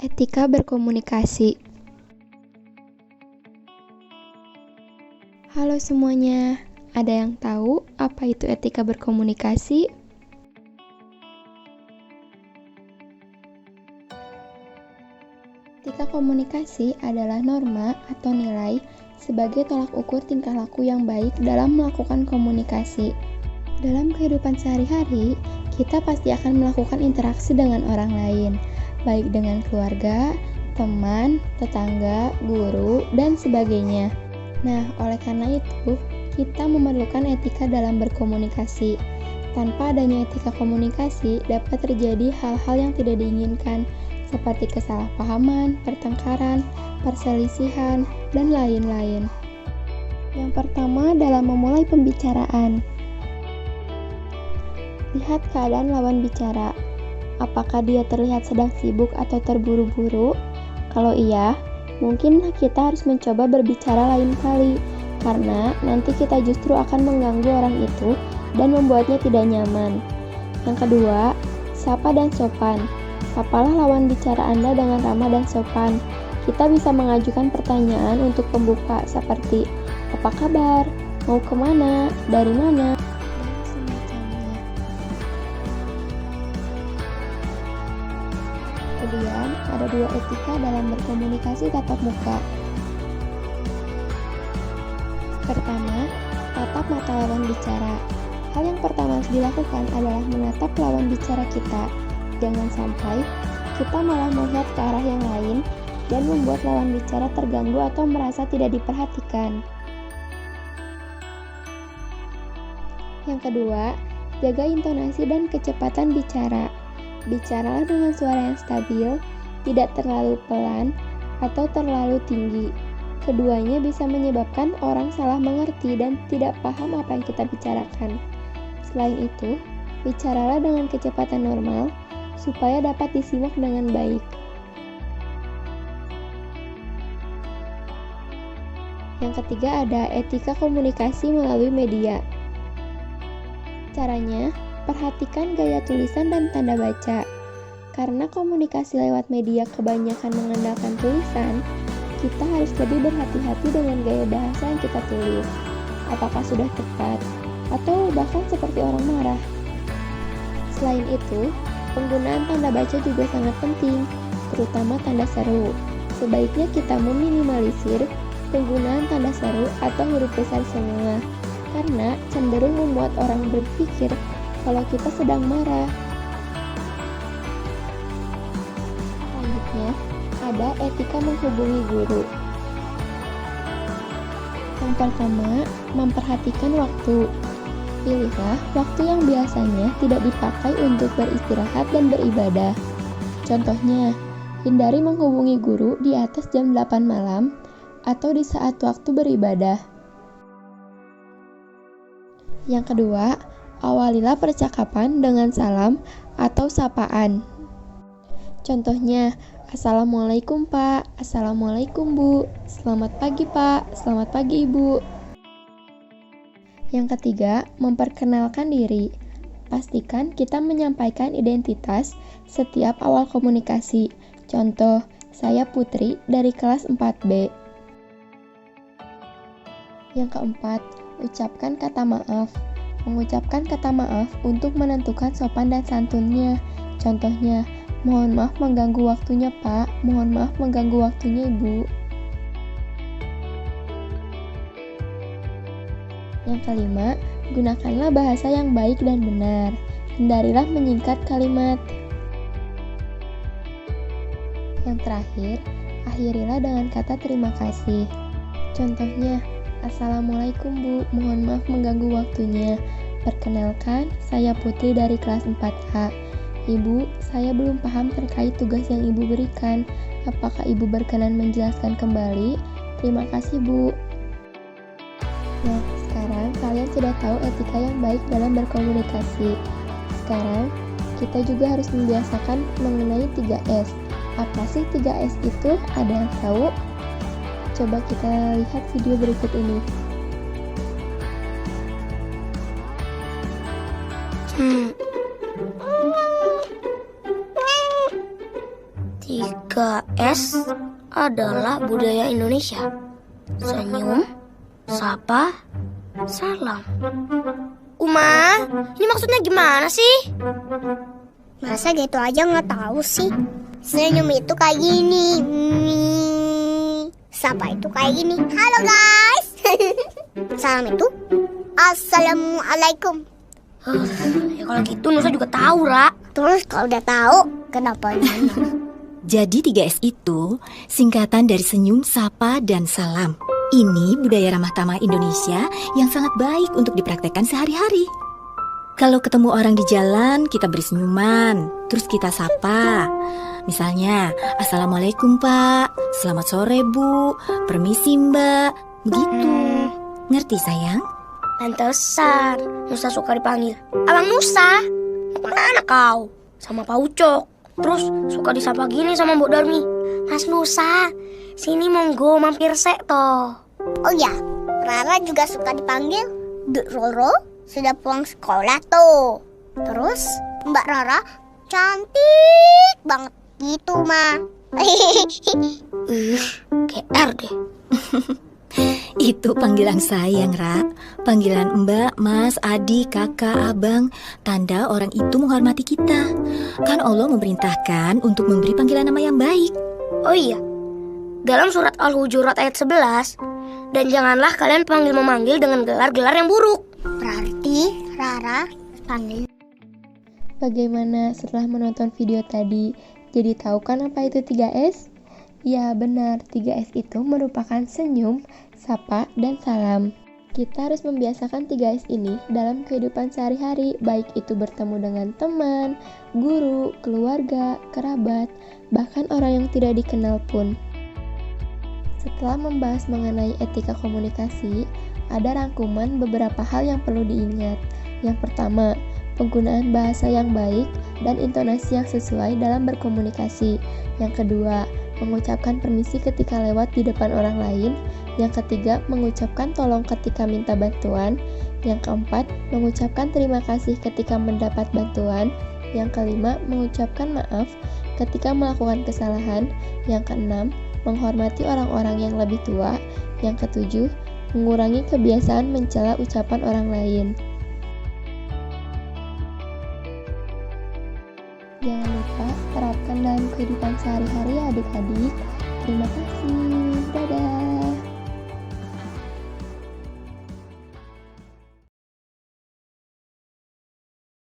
Etika berkomunikasi. Halo semuanya, ada yang tahu apa itu etika berkomunikasi? Etika komunikasi adalah norma atau nilai sebagai tolak ukur tingkah laku yang baik dalam melakukan komunikasi. Dalam kehidupan sehari-hari, kita pasti akan melakukan interaksi dengan orang lain, baik dengan keluarga, teman, tetangga, guru, dan sebagainya. Nah, oleh karena itu, kita memerlukan etika dalam berkomunikasi. Tanpa adanya etika komunikasi, dapat terjadi hal-hal yang tidak diinginkan, seperti kesalahpahaman, pertengkaran, perselisihan, dan lain-lain. Yang pertama dalam memulai pembicaraan. Lihat keadaan lawan bicara. Apakah dia terlihat sedang sibuk atau terburu-buru? Kalau iya, mungkin kita harus mencoba berbicara lain kali, karena nanti kita justru akan mengganggu orang itu dan membuatnya tidak nyaman. Yang kedua, sapa dan sopan. Sapalah lawan bicara Anda dengan ramah dan sopan. Kita bisa mengajukan pertanyaan untuk pembuka seperti, apa kabar? Mau kemana? Dari mana? Dan semacamnya. Kemudian, ada dua etika dalam berkomunikasi tatap muka. Pertama, tatap mata lawan bicara. Hal yang pertama harus dilakukan adalah menatap lawan bicara kita. Jangan sampai kita malah melihat ke arah yang lain dan membuat lawan bicara terganggu atau merasa tidak diperhatikan. Yang kedua, jaga intonasi dan kecepatan bicara. Bicaralah dengan suara yang stabil, tidak terlalu pelan atau terlalu tinggi. Keduanya bisa menyebabkan orang salah mengerti dan tidak paham apa yang kita bicarakan. Selain itu, bicaralah dengan kecepatan normal supaya dapat disimak dengan baik. Yang ketiga ada etika komunikasi melalui media. Caranya, perhatikan gaya tulisan dan tanda baca. Karena komunikasi lewat media kebanyakan mengandalkan tulisan, kita harus lebih berhati-hati dengan gaya bahasa yang kita tulis. Apakah sudah tepat, atau bahkan seperti orang marah. Selain itu, penggunaan tanda baca juga sangat penting, terutama tanda seru. Sebaiknya kita meminimalisir penggunaan tanda seru atau huruf besar semua, karena cenderung membuat orang berpikir kalau kita sedang marah. Selanjutnya, ada etika menghubungi guru. Yang pertama, memperhatikan waktu. Pilihlah waktu yang biasanya tidak dipakai untuk beristirahat dan beribadah. Contohnya, hindari menghubungi guru di atas jam 8 malam atau di saat waktu beribadah. Yang kedua, awalilah percakapan dengan salam atau sapaan. Contohnya, Assalamualaikum Pak, Assalamualaikum Bu, selamat pagi Pak, selamat pagi Ibu. Yang ketiga, memperkenalkan diri. Pastikan kita menyampaikan identitas setiap awal komunikasi. Contoh, saya Putri dari kelas 4B. Yang keempat, ucapkan kata maaf. Mengucapkan kata maaf untuk menentukan sopan dan santunnya. Contohnya, mohon maaf mengganggu waktunya Pak, mohon maaf mengganggu waktunya Ibu. Yang kelima, gunakanlah bahasa yang baik dan benar. Hindarilah menyingkat kalimat. Yang terakhir, akhirilah dengan kata terima kasih. Contohnya, Assalamualaikum Bu, mohon maaf mengganggu waktunya. Perkenalkan, saya Putri dari kelas 4A. Ibu, saya belum paham terkait tugas yang Ibu berikan. Apakah Ibu berkenan menjelaskan kembali? Terima kasih Bu. Nah, sekarang kalian sudah tahu etika yang baik dalam berkomunikasi. Sekarang, kita juga harus membiasakan mengenai 3S. Apa sih 3S itu? Ada yang tahu? Coba kita lihat video berikut ini. Tiga. 3S adalah budaya Indonesia. Senyum, sapa, salam. Uma, ini maksudnya gimana sih? Masa gitu aja nggak tahu sih? Senyum itu kayak gini. Sapa itu kayak gini. Halo guys. Salam itu Assalamualaikum. Ya kalau gitu Nusa juga tahu, Ra. Terus kalau udah tahu, kenapa nanya? Jadi 3S itu singkatan dari senyum, sapa, dan salam. Ini budaya ramah tamah Indonesia yang sangat baik untuk dipraktekkan sehari-hari. Kalau ketemu orang di jalan, kita beri senyuman, terus kita sapa. Misalnya, Assalamualaikum Pak, selamat sore Bu, permisi Mbak, begitu. Ngerti sayang? Pantesan Nusa suka dipanggil Abang Nusa. Mana kau? Sama Pak Ucok. Terus suka disapa gini sama Mbok Darmi. Mas Nusa, sini monggo mampir sek toh. Oh ya, Rara juga suka dipanggil Dek Roro, sudah pulang sekolah tuh. Terus Mbak Rara cantik banget gitu mah. GR deh. Itu panggilan sayang, Ra. Panggilan Mbak, Mas, Adik, Kakak, Abang. Tanda orang itu menghormati kita. Kan Allah memerintahkan untuk memberi panggilan nama yang baik. Oh iya, dalam surat Al-Hujurat ayat 11, dan janganlah kalian memanggil dengan gelar-gelar yang buruk. Berarti Rara panggil. Bagaimana setelah menonton video tadi? Jadi tahu kan apa itu 3S? Ya benar, 3S itu merupakan senyum, sapa, dan salam. Kita harus membiasakan 3S ini dalam kehidupan sehari-hari, baik itu bertemu dengan teman, guru, keluarga, kerabat, bahkan orang yang tidak dikenal pun. Setelah membahas mengenai etika komunikasi, ada rangkuman beberapa hal yang perlu diingat. Yang pertama, penggunaan bahasa yang baik dan intonasi yang sesuai dalam berkomunikasi. Yang kedua, mengucapkan permisi ketika lewat di depan orang lain. Yang ketiga, mengucapkan tolong ketika minta bantuan. Yang keempat, mengucapkan terima kasih ketika mendapat bantuan. Yang kelima, mengucapkan maaf ketika melakukan kesalahan. Yang keenam, menghormati orang-orang yang lebih tua. Yang ketujuh, mengurangi kebiasaan mencela ucapan orang lain. Jangan lupa terapkan dalam kehidupan sehari-hari ya adik-adik. Terima kasih. Dadah.